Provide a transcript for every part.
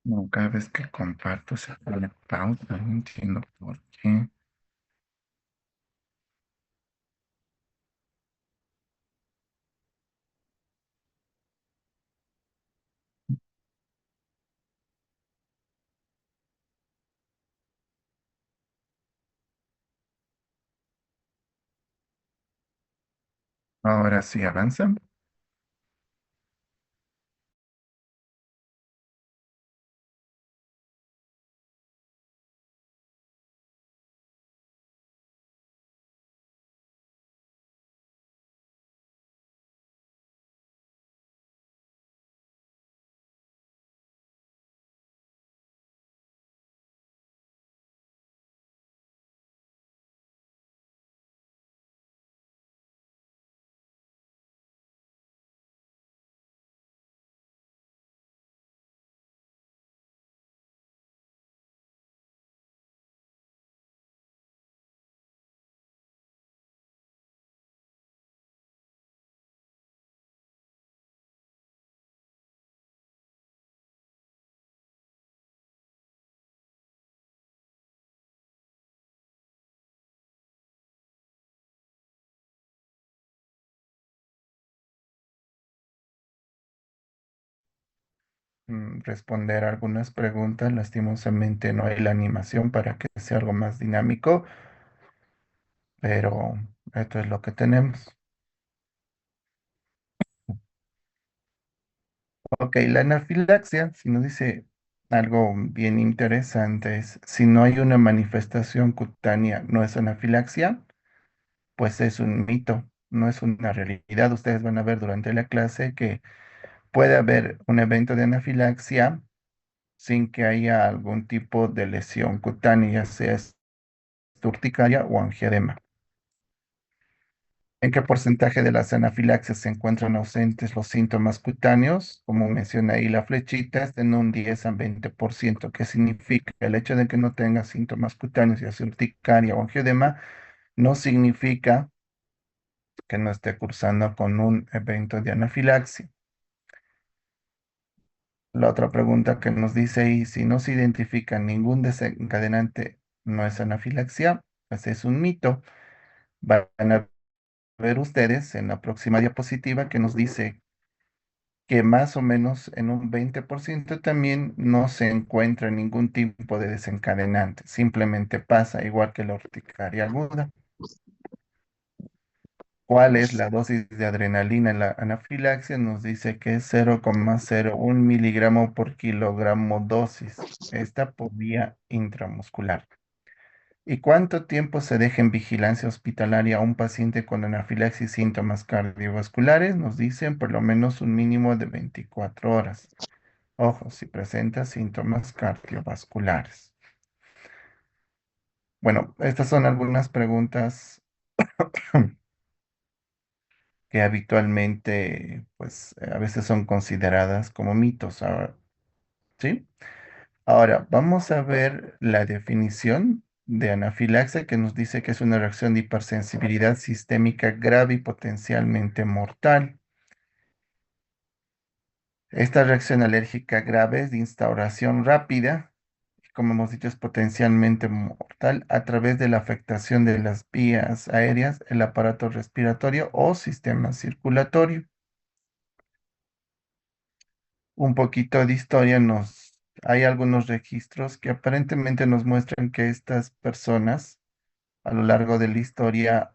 No, cada vez que comparto se pone pausa, no entiendo por qué. Ahora sí avanza. Responder algunas preguntas. Lastimosamente no hay la animación para que sea algo más dinámico, pero esto es lo que tenemos. Ok, la anafilaxia, si nos dice algo bien interesante, es si no hay una manifestación cutánea, no es anafilaxia, pues es un mito, no es una realidad. Ustedes van a ver durante la clase que puede haber un evento de anafilaxia sin que haya algún tipo de lesión cutánea, ya sea urticaria o angioedema. ¿En qué porcentaje de las anafilaxias se encuentran ausentes los síntomas cutáneos? Como menciona ahí la flechita, es en un 10 al 20%. ¿Qué significa? El hecho de que no tenga síntomas cutáneos, ya sea urticaria o angioedema, no significa que no esté cursando con un evento de anafilaxia. La otra pregunta que nos dice ahí, si no se identifica ningún desencadenante, no es anafilaxia, pues es un mito. Van a ver ustedes en la próxima diapositiva que nos dice que más o menos en un 20% también no se encuentra ningún tipo de desencadenante, simplemente pasa igual que la urticaria aguda. ¿Cuál es la dosis de adrenalina en la anafilaxia? Nos dice que es 0,01 miligramo por kilogramo dosis, esta por vía intramuscular. ¿Y cuánto tiempo se deja en vigilancia hospitalaria a un paciente con anafilaxis y síntomas cardiovasculares? Nos dicen por lo menos un mínimo de 24 horas. Ojo, si presenta síntomas cardiovasculares. Bueno, estas son algunas preguntas que habitualmente, pues, a veces son consideradas como mitos. Ahora, ¿sí? Ahora, vamos a ver la definición de anafilaxia que nos dice que es una reacción de hipersensibilidad sistémica grave y potencialmente mortal. Esta reacción alérgica grave es de instauración rápida, como hemos dicho, es potencialmente mortal a través de la afectación de las vías aéreas, el aparato respiratorio o sistema circulatorio. Un poquito de historia hay algunos registros que aparentemente nos muestran que estas personas a lo largo de la historia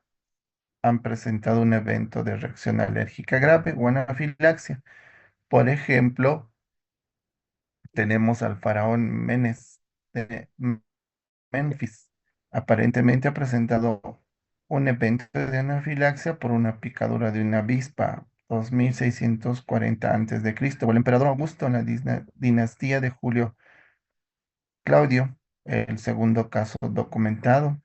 han presentado un evento de reacción alérgica grave o anafilaxia. Por ejemplo, tenemos al faraón Menes de Memphis. Aparentemente ha presentado un evento de anafilaxia por una picadura de una avispa 2640 a.C. O el emperador Augusto en la dinastía de Julio Claudio, el segundo caso documentado.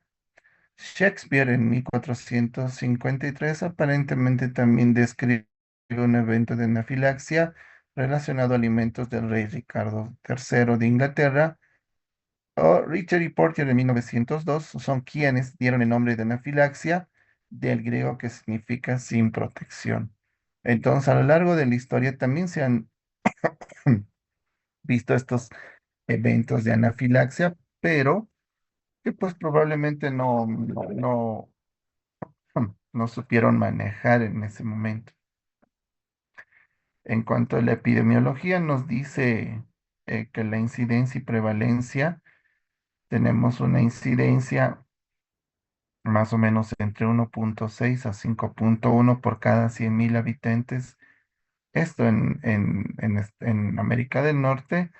Shakespeare en 1453 aparentemente también describe un evento de anafilaxia relacionado a alimentos del rey Ricardo III de Inglaterra. Richard y Porter en 1902 son quienes dieron el nombre de anafilaxia del griego que significa sin protección. Entonces, a lo largo de la historia también se han visto estos eventos de anafilaxia, pero que pues probablemente no supieron manejar en ese momento. En cuanto a la epidemiología, nos dice que la incidencia y prevalencia, tenemos una incidencia más o menos entre 1,6 a 5,1 por cada 100.000 habitantes. Esto en América del Norte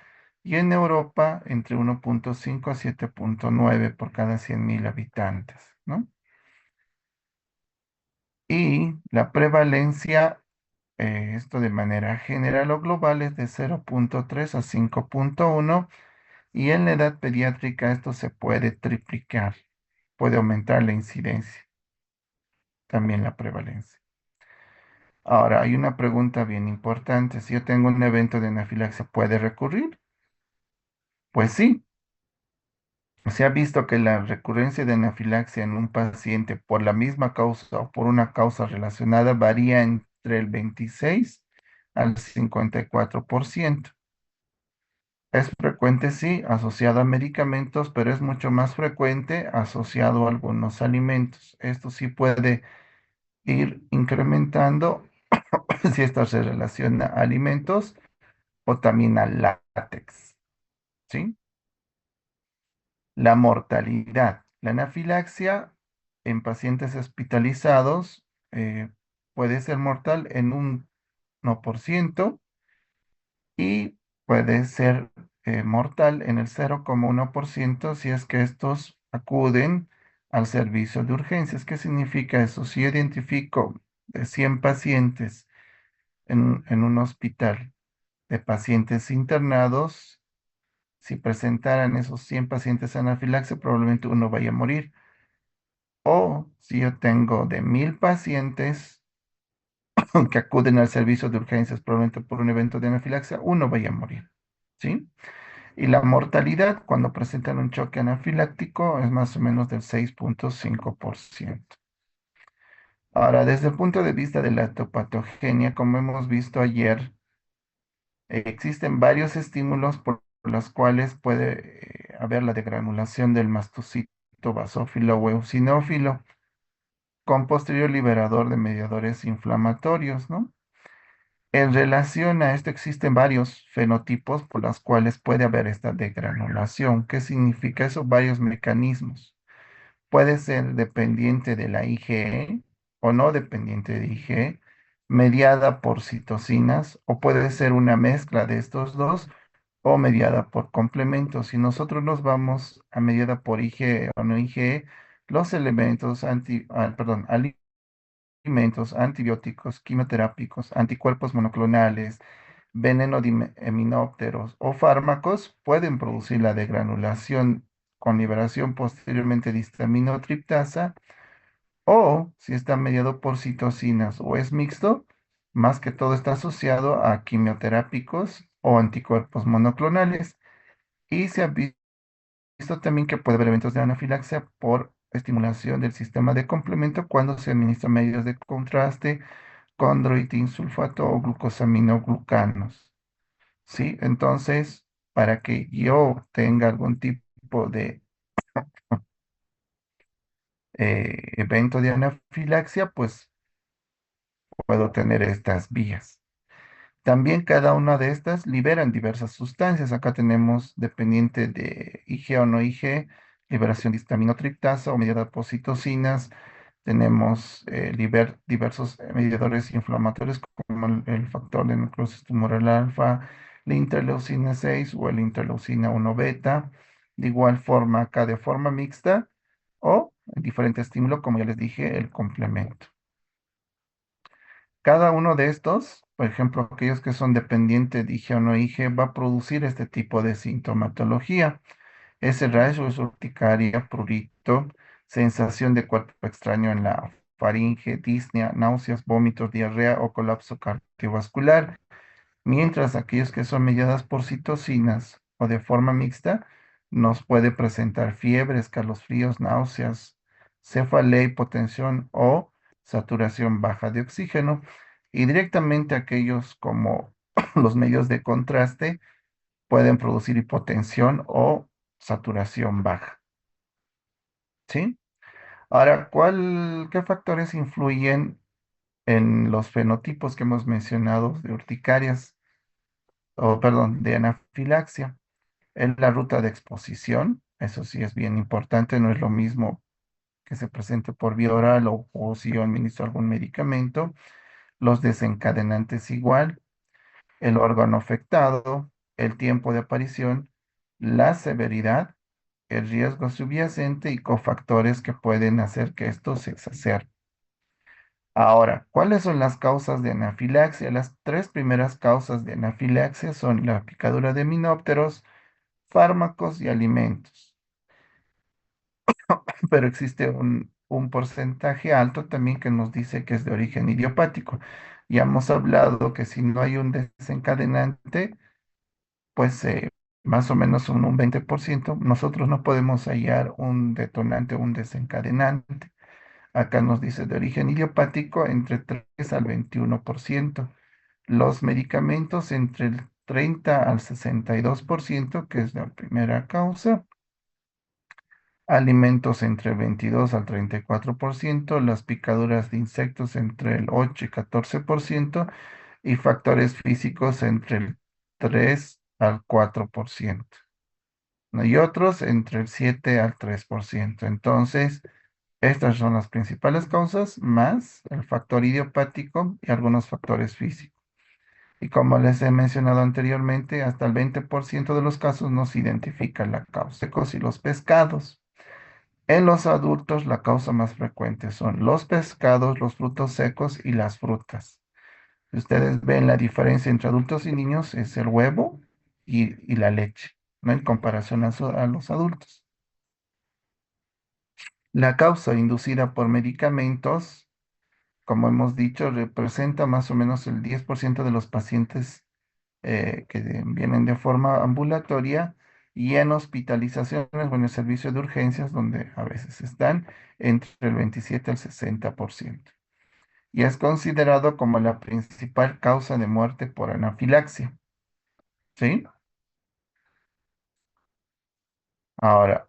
y en Europa entre 1,5 a 7,9 por cada 100.000 habitantes, ¿no? Y la prevalencia, esto de manera general o global, es de 0,3 a 5,1 y en la edad pediátrica esto se puede triplicar, puede aumentar la incidencia, también la prevalencia. Ahora, hay una pregunta bien importante. Si yo tengo un evento de anafilaxia, ¿puede recurrir? Pues sí. Se ha visto que la recurrencia de anafilaxia en un paciente por la misma causa o por una causa relacionada varía entre el 26 al 54%. Es frecuente, sí, asociado a medicamentos, pero es mucho más frecuente asociado a algunos alimentos. Esto sí puede ir incrementando si esto se relaciona a alimentos o también al látex, ¿sí? La mortalidad. La anafilaxia en pacientes hospitalizados puede ser mortal en un 1% y puede ser mortal en el 0,1% si es que estos acuden al servicio de urgencias. ¿Qué significa eso? Si yo identifico de 100 pacientes en un hospital de pacientes internados, si presentaran esos 100 pacientes anafilaxia, probablemente uno vaya a morir. O si yo tengo de 1.000 pacientes que acuden al servicio de urgencias probablemente por un evento de anafilaxia, uno vaya a morir, ¿sí? Y la mortalidad cuando presentan un choque anafiláctico es más o menos del 6,5%. Ahora, desde el punto de vista de la etopatogenia, como hemos visto ayer, existen varios estímulos por los cuales puede haber la degranulación del mastocito basófilo o eosinófilo con posterior liberador de mediadores inflamatorios, ¿no? En relación a esto existen varios fenotipos por los cuales puede haber esta degranulación. ¿Qué significa eso? Varios mecanismos. Puede ser dependiente de la IgE o no dependiente de IgE, mediada por citocinas, o puede ser una mezcla de estos dos o mediada por complementos. Si nosotros nos vamos a mediada por IgE o no IgE, los elementos perdón, alimentos, antibióticos, quimioterápicos, anticuerpos monoclonales, veneno de heminópteros o fármacos pueden producir la degranulación con liberación posteriormente de histamina o triptasa, o si está mediado por citocinas o es mixto, más que todo está asociado a quimioterápicos o anticuerpos monoclonales. Y se ha visto también que puede haber eventos de anafilaxia por estimulación del sistema de complemento cuando se administran medios de contraste, chondroitin sulfato o glucosaminoglucanos. ¿Sí? Entonces, para que yo tenga algún tipo de evento de anafilaxia, pues puedo tener estas vías. También cada una de estas liberan diversas sustancias. Acá tenemos, dependiente de IG o no IG, liberación de histaminotriptasa o mediada por citocinas. Tenemos diversos mediadores inflamatorios como el factor de necrosis tumoral alfa, la interleucina 6 o el interleucina 1 beta. De igual forma, acá de forma mixta o en diferente estímulo, como ya les dije, el complemento. Cada uno de estos, por ejemplo, aquellos que son dependientes de IgE o no IgE, va a producir este tipo de sintomatología. Es el rayo, es urticaria, prurito, sensación de cuerpo extraño en la faringe, disnea, náuseas, vómitos, diarrea o colapso cardiovascular. Mientras aquellos que son mediadas por citocinas o de forma mixta nos puede presentar fiebre, escalofríos, náuseas, cefalea, hipotensión o saturación baja de oxígeno. Y directamente aquellos como los medios de contraste pueden producir hipotensión o saturación baja, ¿sí? Ahora, ¿qué factores influyen en los fenotipos que hemos mencionado de urticarias, o perdón, de anafilaxia? En la ruta de exposición, eso sí es bien importante, no es lo mismo que se presente por vía oral o si yo administro algún medicamento. Los desencadenantes igual, el órgano afectado, el tiempo de aparición, la severidad, el riesgo subyacente y cofactores que pueden hacer que esto se exacerbe. Ahora, ¿cuáles son las causas de anafilaxia? Las tres primeras causas de anafilaxia son la picadura de minópteros, fármacos y alimentos. Pero existe un porcentaje alto también que nos dice que es de origen idiopático. Ya hemos hablado que si no hay un desencadenante, pues más o menos un 20%, nosotros no podemos hallar un detonante o un desencadenante. Acá nos dice de origen idiopático entre 3 al 21%. Los medicamentos entre el 30 al 62%, que es la primera causa. Alimentos entre el 22 al 34%, las picaduras de insectos entre el 8 y 14% y factores físicos entre el 3 al 4%, ¿no? Y otros entre el 7 al 3%. Entonces, estas son las principales causas, más el factor idiopático y algunos factores físicos. Y como les he mencionado anteriormente, hasta el 20% de los casos no se identifica la causa. Secos y los pescados. En los adultos, la causa más frecuente son los pescados, los frutos secos y las frutas. Si ustedes ven la diferencia entre adultos y niños, es el huevo y la leche, ¿no? En comparación a los adultos. La causa inducida por medicamentos, como hemos dicho, representa más o menos el 10% de los pacientes que vienen de forma ambulatoria y en hospitalizaciones o en el servicio de urgencias, donde a veces están entre el 27 al 60%. Y es considerado como la principal causa de muerte por anafilaxia, ¿sí? Ahora,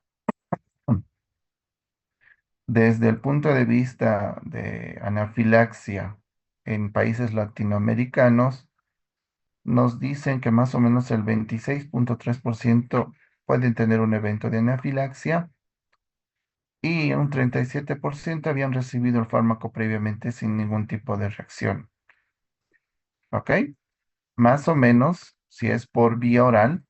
desde el punto de vista de anafilaxia en países latinoamericanos, nos dicen que más o menos el 26,3% pueden tener un evento de anafilaxia y un 37% habían recibido el fármaco previamente sin ningún tipo de reacción. ¿Ok? Más o menos, si es por vía oral,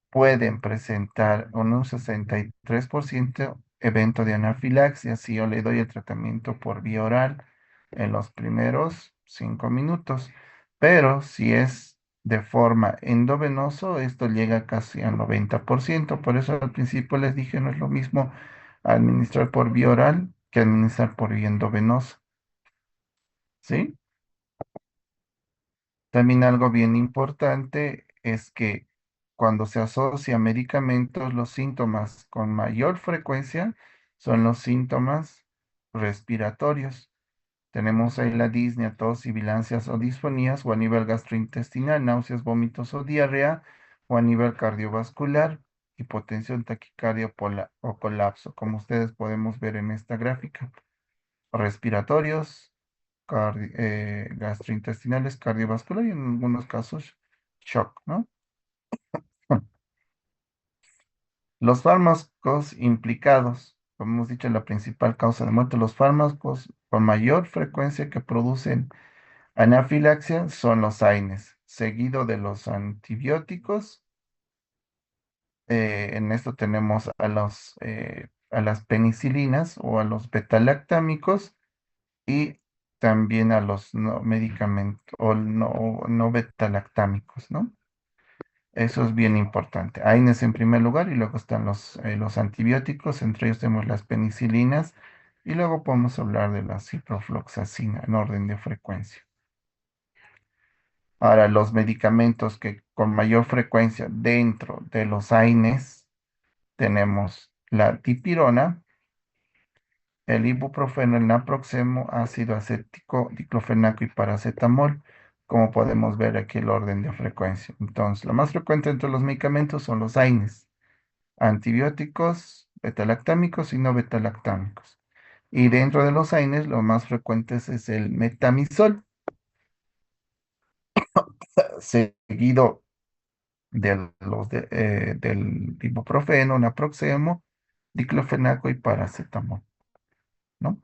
pueden presentar un 63% evento de anafilaxia si yo le doy el tratamiento por vía oral en los primeros 5 minutos. Pero si es de forma endovenoso, esto llega casi al 90%. Por eso al principio les dije, no es lo mismo administrar por vía oral que administrar por vía endovenosa. ¿Sí? También algo bien importante es que cuando se asocia medicamentos, los síntomas con mayor frecuencia son los síntomas respiratorios. Tenemos ahí la disnea, tos, sibilancias o disfonías, o a nivel gastrointestinal, náuseas, vómitos o diarrea, o a nivel cardiovascular, hipotensión, taquicardia o colapso, como ustedes podemos ver en esta gráfica. Respiratorios, gastrointestinales, cardiovascular y en algunos casos shock, ¿no? Los fármacos implicados, como hemos dicho, la principal causa de muerte, los fármacos con mayor frecuencia que producen anafilaxia son los AINES, seguido de los antibióticos. En esto tenemos a las penicilinas o a los betalactámicos y también a los no medicamentos o no beta-lactámicos, ¿no? Eso es bien importante. AINES en primer lugar y luego están los antibióticos, entre ellos tenemos las penicilinas y luego podemos hablar de la ciprofloxacina en orden de frecuencia. Ahora, los medicamentos que con mayor frecuencia dentro de los AINES tenemos la dipirona, el ibuprofeno, el naproxeno, ácido acético, diclofenaco y paracetamol. como podemos ver aquí el orden de frecuencia. Entonces, lo más frecuente entre los medicamentos son los AINES, antibióticos, betalactámicos y no betalactámicos. Y dentro de los AINES, lo más frecuentes es el metamizol, seguido del ibuprofeno, naproxeno, diclofenaco y paracetamol, ¿no?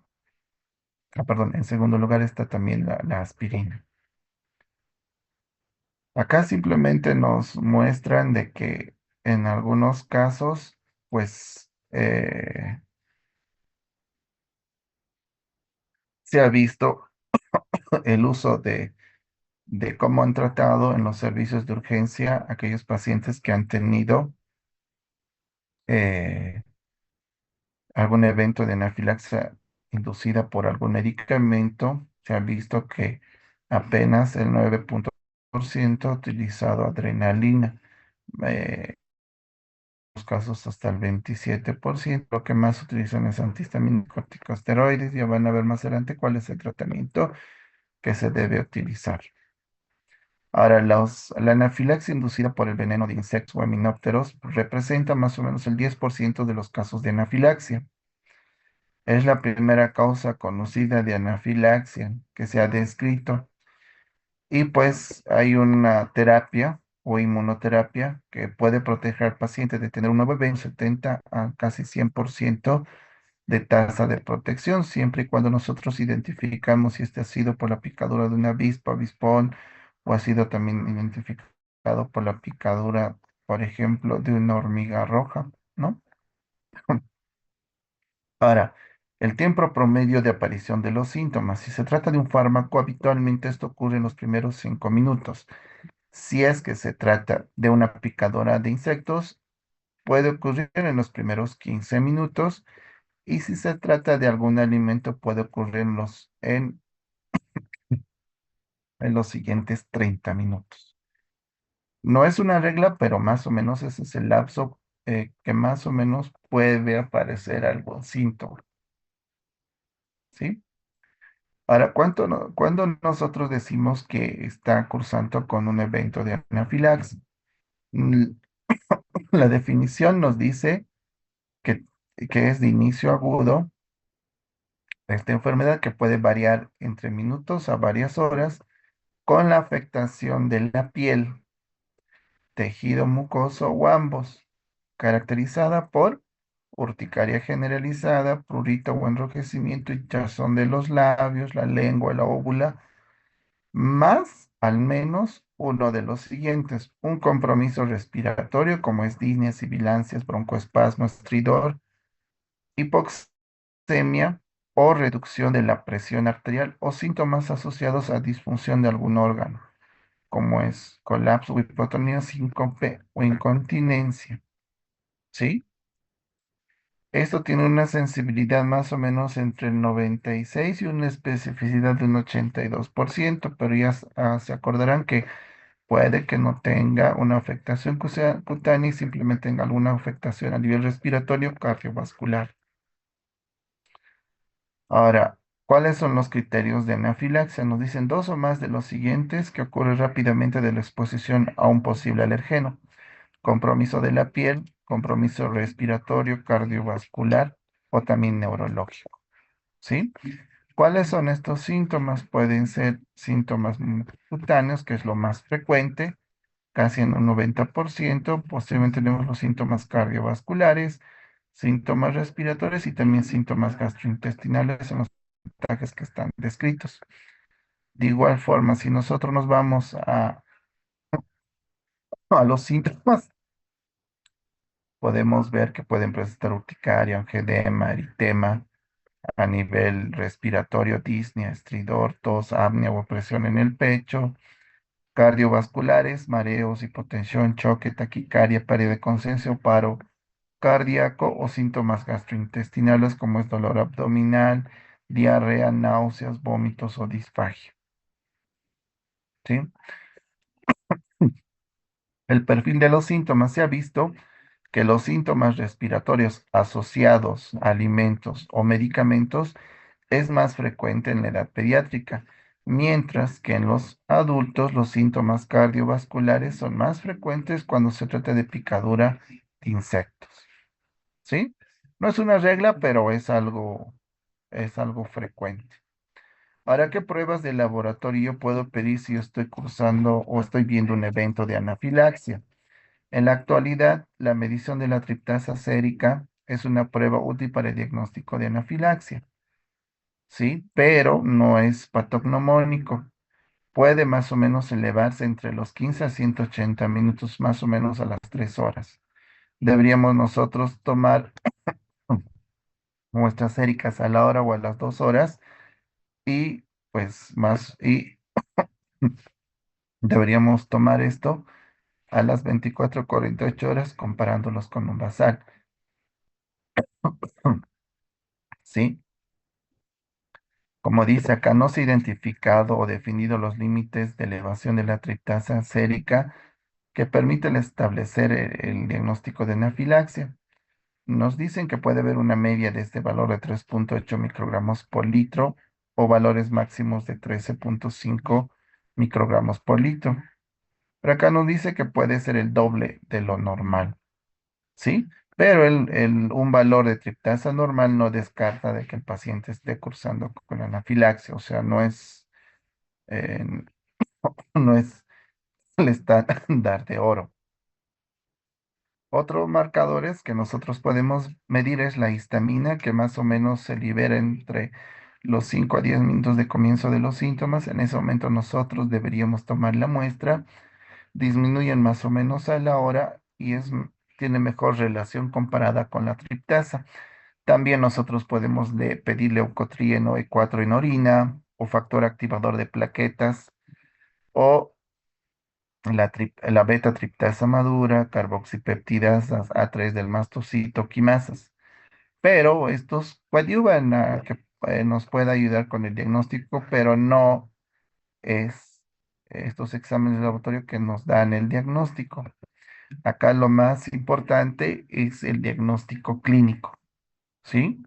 Ah, perdón, en segundo lugar está también la aspirina. Acá simplemente nos muestran de que en algunos casos, pues, se ha visto el uso de cómo han tratado en los servicios de urgencia a aquellos pacientes que han tenido eh, algún evento de anafilaxia inducida por algún medicamento. Se ha visto que apenas el 9% ha utilizado adrenalina. En los casos hasta el 27%. Lo que más utilizan es antihistamínicos, corticosteroides. Ya van a ver más adelante cuál es el tratamiento que se debe utilizar. Ahora, la anafilaxia inducida por el veneno de insectos o himenópteros representa más o menos el 10% de los casos de anafilaxia. Es la primera causa conocida de anafilaxia que se ha descrito. Y pues hay una terapia o inmunoterapia que puede proteger al paciente de tener un nuevo en 70 a casi 100% de tasa de protección, siempre y cuando nosotros identificamos si este ha sido por la picadura de una avispa, avispón, o ha sido también identificado por la picadura, por ejemplo, de una hormiga roja, ¿no? Ahora, el tiempo promedio de aparición de los síntomas. Si se trata de un fármaco, habitualmente esto ocurre en los primeros 5 minutos. Si es que se trata de una picadora de insectos, puede ocurrir en los primeros 15 minutos. Y si se trata de algún alimento, puede ocurrir en los siguientes 30 minutos. No es una regla, pero más o menos ese es el lapso que más o menos puede aparecer algún síntoma, ¿sí? Ahora, ¿cuándo nosotros decimos que está cursando con un evento de anafilaxia? Mm, La definición nos dice que, que es de inicio agudo esta enfermedad que puede variar entre minutos a varias horas con la afectación de la piel, tejido mucoso o ambos, caracterizada por urticaria generalizada, prurito o enrojecimiento, hinchazón de los labios, la lengua, la óvula, más al menos uno de los siguientes: un compromiso respiratorio como es disnea, sibilancias, broncoespasmo, estridor, hipoxemia o reducción de la presión arterial o síntomas asociados a disfunción de algún órgano, como es colapso, hipotonía, síncope o incontinencia. ¿Sí? Esto tiene una sensibilidad más o menos entre el 96 y una especificidad de un 82%, pero ya se acordarán que puede que no tenga una afectación cutánea y simplemente tenga alguna afectación a nivel respiratorio cardiovascular. Ahora, ¿cuáles son los criterios de anafilaxia? Nos dicen dos o más de los siguientes que ocurre rápidamente de la exposición a un posible alergeno: compromiso de la piel, compromiso respiratorio, cardiovascular o también neurológico, ¿sí? ¿Cuáles son estos síntomas? Pueden ser síntomas cutáneos, que es lo más frecuente, casi en un 90%. Posteriormente tenemos los síntomas cardiovasculares, síntomas respiratorios y también síntomas gastrointestinales en los trajes que están descritos. De igual forma, si nosotros nos vamos a los síntomas, podemos ver que pueden presentar urticaria, angedema, eritema a nivel respiratorio, disnea, estridor, tos, apnea o opresión en el pecho, cardiovasculares, mareos, hipotensión, choque, taquicardia, pérdida de conciencia o paro cardíaco, o síntomas gastrointestinales como es dolor abdominal, diarrea, náuseas, vómitos o disfagia. ¿Sí? El perfil de los síntomas: se ha visto que los síntomas respiratorios asociados a alimentos o medicamentos es más frecuente en la edad pediátrica. mientras que en los adultos los síntomas cardiovasculares son más frecuentes cuando se trata de picadura de insectos. ¿Sí? No es una regla, pero es algo frecuente. Ahora, ¿qué pruebas de laboratorio puedo pedir si estoy cursando o estoy viendo un evento de anafilaxia? En la actualidad, la medición de la triptasa sérica es una prueba útil para el diagnóstico de anafilaxia, ¿sí? Pero no es patognomónico. Puede más o menos elevarse entre los 15 a 180 minutos, más o menos a las 3 horas. Deberíamos nosotros tomar muestras séricas a la hora o a las 2 horas y y deberíamos tomar esto a las 24 o 48 horas comparándolos con un basal, ¿sí? Como dice acá, no se ha identificado o definido los límites de elevación de la triptasa sérica que permiten establecer el diagnóstico de anafilaxia. Nos dicen que puede haber una media de este valor de 3,8 microgramos por litro o valores máximos de 13,5 microgramos por litro. Pero acá nos dice que puede ser el doble de lo normal, ¿sí? Pero un valor de triptasa normal no descarta de que el paciente esté cursando con anafilaxia, o sea, eh, no es el estándar de oro. Otros marcadores que nosotros podemos medir es la histamina, que más o menos se libera entre los 5 a 10 minutos de comienzo de los síntomas. En ese momento nosotros deberíamos tomar la muestra, disminuyen más o menos a la hora y tiene mejor relación comparada con la triptasa. También nosotros podemos pedir leucotrieno E4 en orina o factor activador de plaquetas o la beta-triptasa madura, carboxipeptidasas A3 del mastocito, quimasas. Pero estos coadyuvan a que nos pueda ayudar con el diagnóstico, pero no es estos exámenes de laboratorio que nos dan el diagnóstico. Acá lo más importante es el diagnóstico clínico, ¿sí?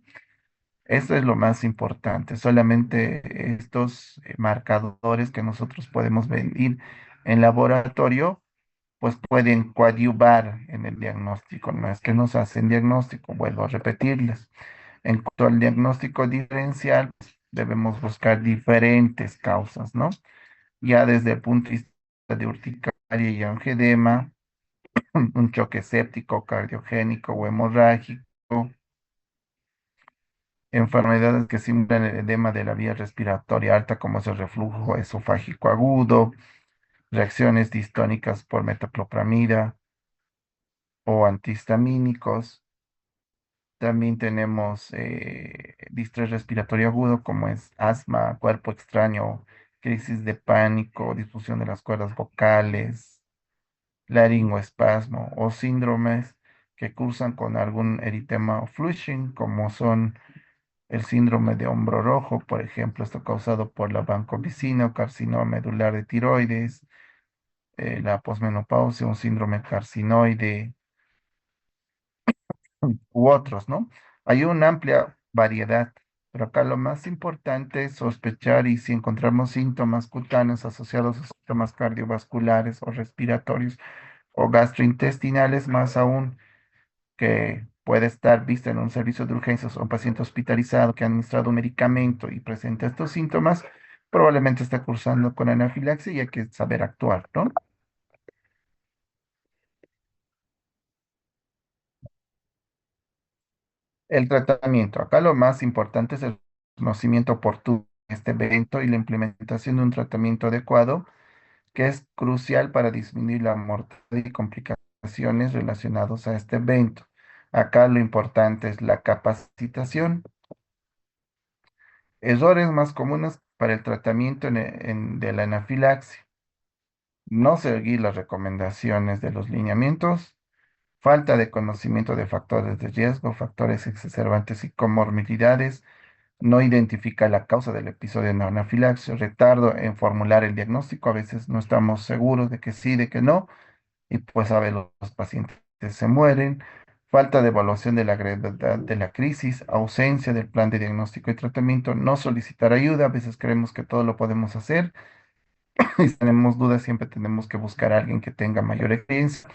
Eso es lo más importante. Solamente estos marcadores que nosotros podemos medir en laboratorio pues pueden coadyuvar en el diagnóstico. No es que nos hacen diagnóstico, vuelvo a repetirles. En cuanto al diagnóstico diferencial, pues, debemos buscar diferentes causas, ¿no? Ya desde el punto de vista de urticaria y angedema, un choque séptico, cardiogénico o hemorrágico, enfermedades que simulan el edema de la vía respiratoria alta, como es el reflujo esofágico agudo, reacciones distónicas por metoclopramida o antihistamínicos. También tenemos distrés respiratorio agudo, como es asma, cuerpo extraño, crisis de pánico, disfunción de las cuerdas vocales, laringoespasmo o síndromes que cursan con algún eritema o flushing, como son el síndrome de hombro rojo, por ejemplo, esto causado por la vancomicina o carcinoma medular de tiroides, la posmenopausia, un síndrome carcinoide u otros, ¿no? Hay una amplia variedad, pero acá lo más importante es sospechar y si encontramos síntomas cutáneos asociados a síntomas cardiovasculares o respiratorios o gastrointestinales, más aún que puede estar vista en un servicio de urgencias o un paciente hospitalizado que ha administrado un medicamento y presenta estos síntomas, probablemente está cursando con anafilaxia y hay que saber actuar, ¿no? El tratamiento. Acá lo más importante es el conocimiento oportuno de este evento y la implementación de un tratamiento adecuado, que es crucial para disminuir la mortalidad y complicaciones relacionadas a este evento. Acá lo importante es la capacitación. Errores más comunes para el tratamiento de la anafilaxia. No seguir las recomendaciones de los lineamientos. Falta de conocimiento de factores de riesgo, factores exacerbantes y comorbilidades. No identifica la causa del episodio de anafilaxia, retardo en formular el diagnóstico, a veces no estamos seguros de que sí, de que no, y pues a veces los pacientes se mueren, falta de evaluación de la gravedad de la crisis, ausencia del plan de diagnóstico y tratamiento, no solicitar ayuda, a veces creemos que todo lo podemos hacer y si tenemos dudas siempre tenemos que buscar a alguien que tenga mayor experiencia,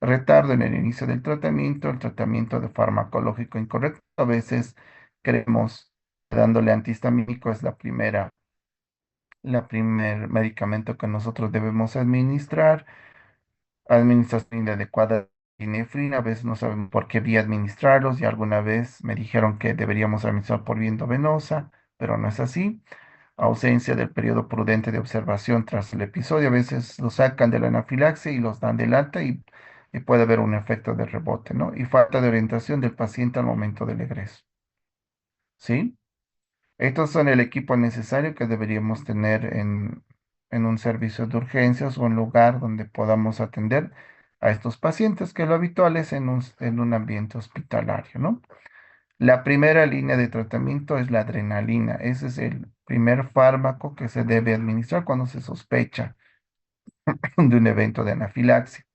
retardo en el inicio del tratamiento, el tratamiento de farmacológico incorrecto, a veces creemos que dándole antihistamínico es la primer medicamento que nosotros debemos administrar. Administración inadecuada de epinefrina, a veces no sabemos por qué vía administrarlos y alguna vez me dijeron que deberíamos administrar por vía endovenosa, pero no es así. Ausencia del periodo prudente de observación tras el episodio, a veces los sacan de la anafilaxia y los dan del alta y puede haber un efecto de rebote, ¿no? Y falta de orientación del paciente al momento del egreso, ¿sí? Estos son el equipo necesario que deberíamos tener en un servicio de urgencias o un lugar donde podamos atender a estos pacientes, que lo habitual es en un ambiente hospitalario, ¿no? La primera línea de tratamiento es la adrenalina. Ese es el primer fármaco que se debe administrar cuando se sospecha de un evento de anafilaxia.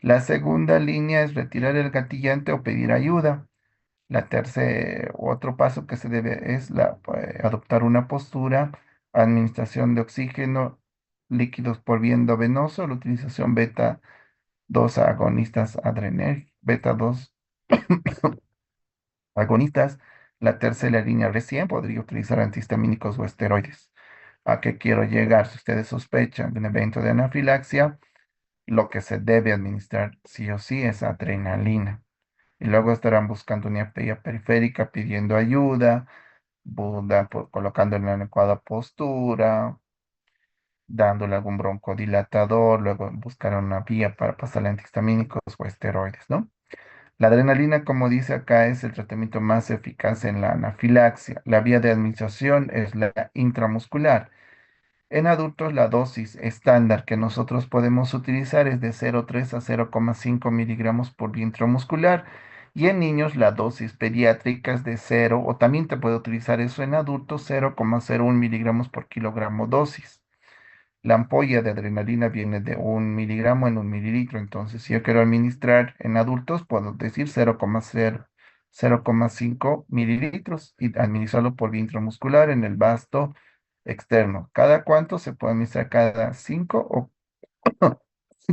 La segunda línea es retirar el gatillante o pedir ayuda. Otro paso que se debe es adoptar una postura, administración de oxígeno, líquidos por vía endovenoso, la utilización beta 2 agonistas beta 2 agonistas. La tercera línea recién podría utilizar antihistamínicos o esteroides. ¿A qué quiero llegar? Si ustedes sospechan de un evento de anafilaxia, lo que se debe administrar sí o sí es adrenalina. Y luego estarán buscando una vía periférica pidiendo ayuda, colocando en la adecuada postura, dándole algún broncodilatador, luego buscar una vía para pasarle antihistamínicos o esteroides, ¿no? La adrenalina, como dice acá, es el tratamiento más eficaz en la anafilaxia. La vía de administración es la intramuscular. En adultos, la dosis estándar que nosotros podemos utilizar es de 0,3 a 0,5 miligramos por vía intramuscular. Y en niños, la dosis pediátrica es de 0, o también te puede utilizar eso en adultos, 0,01 miligramos por kilogramo dosis. La ampolla de adrenalina viene de 1 miligramo en 1 mililitro. Entonces, si yo quiero administrar en adultos, puedo decir 0,5 mililitros y administrarlo por vía intramuscular en el vasto externo. ¿Cada cuánto? Se puede administrar cada 5 o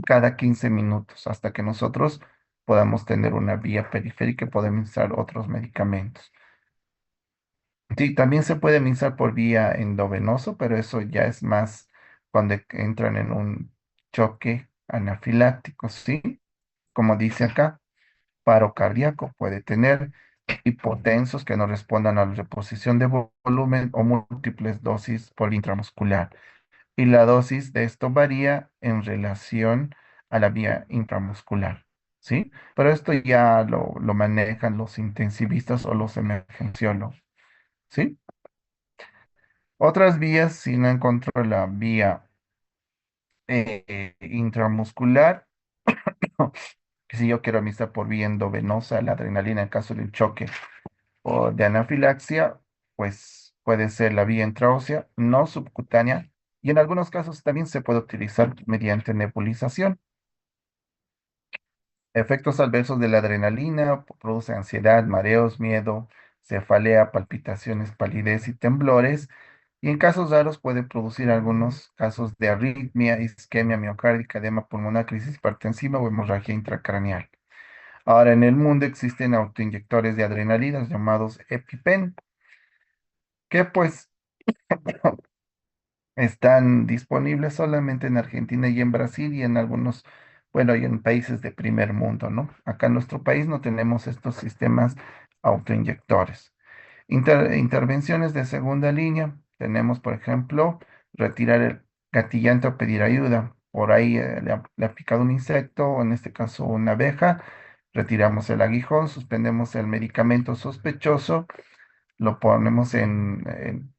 cada 15 minutos hasta que nosotros podamos tener una vía periférica y poder administrar otros medicamentos. Sí, también se puede administrar por vía endovenoso, pero eso ya es más cuando entran en un choque anafiláctico, ¿sí? Como dice acá, paro cardíaco puede tener hipotensos que no respondan a la reposición de volumen o múltiples dosis por intramuscular. Y la dosis de esto varía en relación a la vía intramuscular, ¿sí? Pero esto ya lo manejan los intensivistas o los emergenciólogos, ¿sí? Otras vías, si no encuentro la vía intramuscular, que si yo quiero administrar por vía endovenosa la adrenalina en caso de un choque o de anafilaxia, pues puede ser la vía intraósea, no subcutánea, y en algunos casos también se puede utilizar mediante nebulización. Efectos adversos de la adrenalina: produce ansiedad, mareos, miedo, cefalea, palpitaciones, palidez y temblores. Y en casos raros puede producir algunos casos de arritmia, isquemia miocárdica, edema pulmonar, crisis hipertensiva o hemorragia intracraneal. Ahora, en el mundo existen autoinyectores de adrenalina llamados EpiPen, que pues están disponibles solamente en Argentina y en Brasil y en algunos, bueno, y en países de primer mundo, ¿no? Acá en nuestro país no tenemos estos sistemas autoinyectores. Intervenciones de segunda línea. Tenemos, por ejemplo, retirar el gatillante o pedir ayuda. Por ahí le ha picado un insecto, o en este caso una abeja. Retiramos el aguijón, suspendemos el medicamento sospechoso, lo ponemos en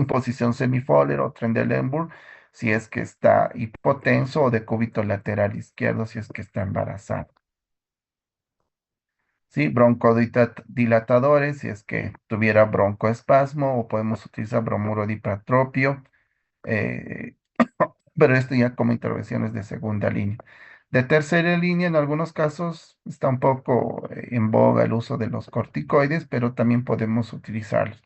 posición semifoller o Trendelenburg si es que está hipotenso o de cúbito lateral izquierdo si es que está embarazado. ¿Sí? Broncodilatadores si es que tuviera broncoespasmo o podemos utilizar bromuro dipratropio, eh, pero esto ya como intervenciones de segunda línea. De tercera línea, en algunos casos está un poco en boga el uso de los corticoides, pero también podemos utilizarlos.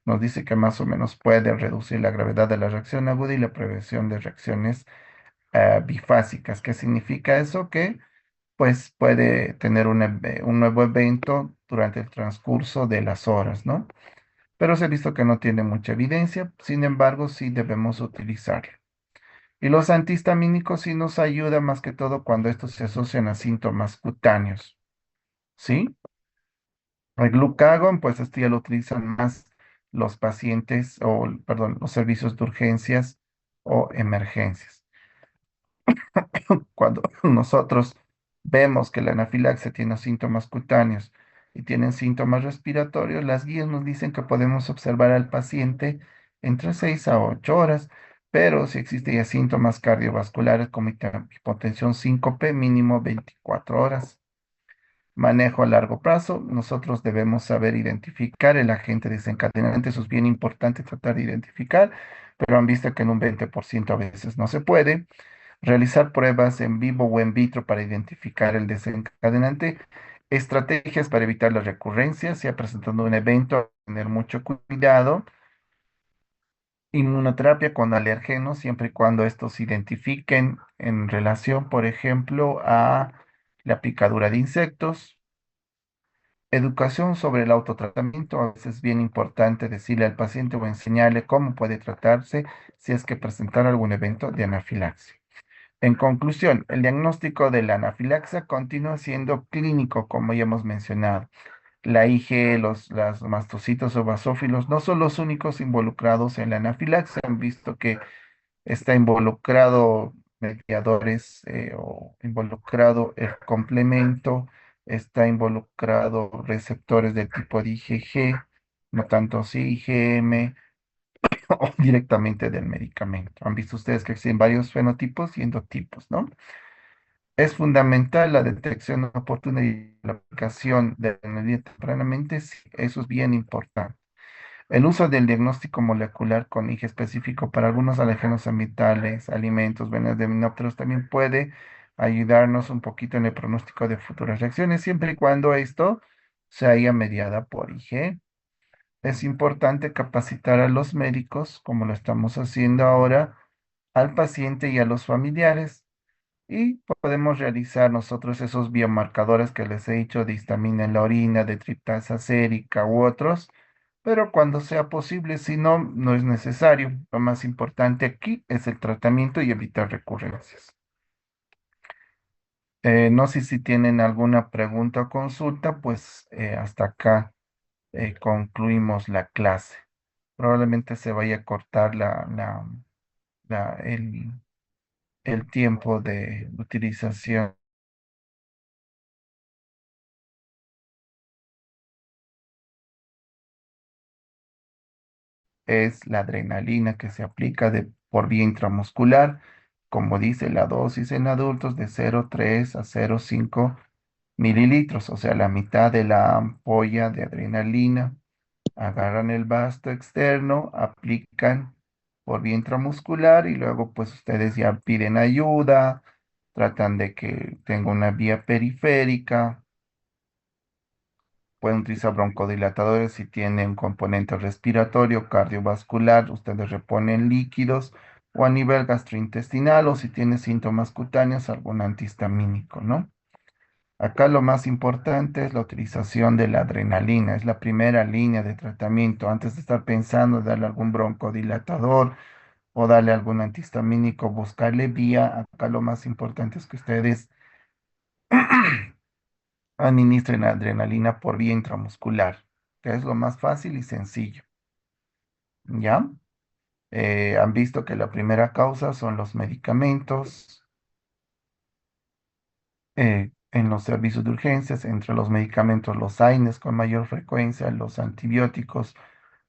Nos dice que más o menos puede reducir la gravedad de la reacción aguda y la prevención de reacciones bifásicas. ¿Qué significa eso? Que pues puede tener un nuevo evento durante el transcurso de las horas, ¿no? Pero se ha visto que no tiene mucha evidencia, sin embargo, sí debemos utilizarlo. Y los antihistamínicos sí nos ayudan más que todo cuando estos se asocian a síntomas cutáneos, ¿sí? El glucagon, pues esto ya lo utilizan más los pacientes o, perdón, los servicios de urgencias o emergencias. Cuando nosotros vemos que la anafilaxia tiene síntomas cutáneos y tienen síntomas respiratorios, las guías nos dicen que podemos observar al paciente entre 6 a 8 horas, pero si existen ya síntomas cardiovasculares como hipotensión síncope, mínimo 24 horas. Manejo a largo plazo, nosotros debemos saber identificar el agente desencadenante, eso es bien importante tratar de identificar, pero han visto que en un 20% a veces no se puede. Realizar pruebas en vivo o en vitro para identificar el desencadenante. Estrategias para evitar las recurrencias. Si ha presentado un evento, tener mucho cuidado. Inmunoterapia con alergenos, siempre y cuando estos se identifiquen en relación, por ejemplo, a la picadura de insectos. Educación sobre el autotratamiento. A veces es bien importante decirle al paciente o enseñarle cómo puede tratarse si es que presentar algún evento de anafilaxia. En conclusión, el diagnóstico de la anafilaxia continúa siendo clínico, como ya hemos mencionado. La IG, las mastocitos o basófilos no son los únicos involucrados en la anafilaxia. Han visto que está involucrado mediadores o involucrado el complemento, está involucrado receptores del tipo de IgG, no tanto sí IgM o directamente del medicamento. Han visto ustedes que existen varios fenotipos y endotipos, ¿no? Es fundamental la detección oportuna y la aplicación de la medida tempranamente, sí, eso es bien importante. El uso del diagnóstico molecular con IgE específico para algunos alérgenos ambientales, alimentos, venenos de minópteros también puede ayudarnos un poquito en el pronóstico de futuras reacciones, siempre y cuando esto se haya mediada por IgE. Es importante capacitar a los médicos, como lo estamos haciendo ahora, al paciente y a los familiares. Y podemos realizar nosotros esos biomarcadores que les he dicho de histamina en la orina, de triptasa sérica u otros, pero cuando sea posible, si no, no es necesario. Lo más importante aquí es el tratamiento y evitar recurrencias. No sé si tienen alguna pregunta o consulta, pues hasta acá concluimos la clase. Probablemente se vaya a cortar la- el, el tiempo de utilización. Es la adrenalina que se aplica por vía intramuscular, como dice la dosis en adultos de 0,3 a 0,5 mililitros, o sea, la mitad de la ampolla de adrenalina. Agarran el vasto externo, aplican por vía intramuscular y luego pues ustedes ya piden ayuda, tratan de que tenga una vía periférica. Pueden utilizar broncodilatadores si tienen un componente respiratorio, cardiovascular, ustedes reponen líquidos o a nivel gastrointestinal o si tiene síntomas cutáneos, algún antihistamínico, ¿no? Acá lo más importante es la utilización de la adrenalina, es la primera línea de tratamiento. Antes de estar pensando en darle algún broncodilatador o darle algún antihistamínico, buscarle vía, acá lo más importante es que ustedes administren adrenalina por vía intramuscular, que es lo más fácil y sencillo, ¿ya? Han visto que la primera causa son los medicamentos en los servicios de urgencias, entre los medicamentos, los AINES con mayor frecuencia, los antibióticos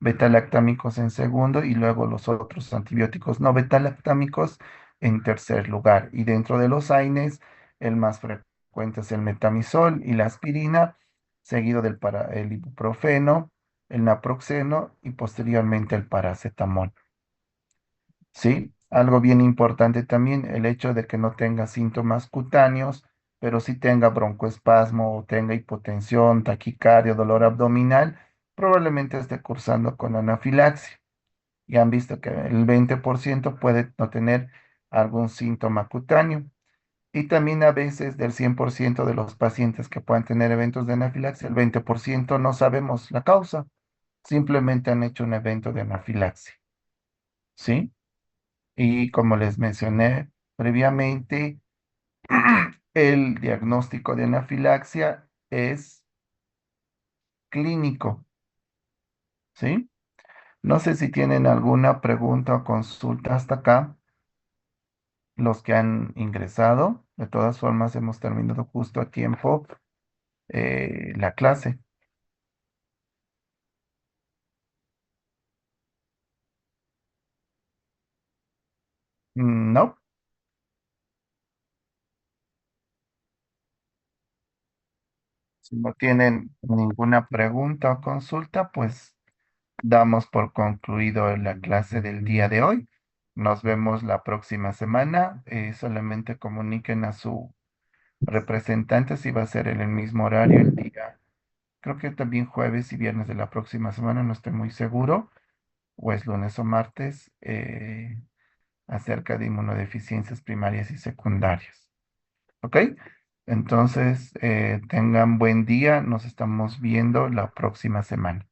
betalactámicos en segundo y luego los otros antibióticos no betalactámicos en tercer lugar. Y dentro de los AINES, el más frecuente es el metamizol y la aspirina, seguido el ibuprofeno, el naproxeno y posteriormente el paracetamol. ¿Sí? Algo bien importante también, el hecho de que no tenga síntomas cutáneos, pero sí tenga broncoespasmo o tenga hipotensión, taquicardia, dolor abdominal, probablemente esté cursando con anafilaxia. Ya han visto que el 20% puede no tener algún síntoma cutáneo. Y también a veces del 100% de los pacientes que puedan tener eventos de anafilaxia, el 20% no sabemos la causa, simplemente han hecho un evento de anafilaxia, ¿sí? Y como les mencioné previamente, el diagnóstico de anafilaxia es clínico, ¿sí? No sé si tienen alguna pregunta o consulta hasta acá, los que han ingresado. De todas formas, hemos terminado justo a tiempo la clase. No, si no tienen ninguna pregunta o consulta, pues damos por concluido la clase del día de hoy. Nos vemos la próxima semana. Solamente comuniquen a su representante si va a ser en el mismo horario el día. Creo que también jueves y viernes de la próxima semana, no estoy muy seguro, o es lunes o martes, acerca de inmunodeficiencias primarias y secundarias. ¿Ok? Entonces, tengan buen día. Nos estamos viendo la próxima semana.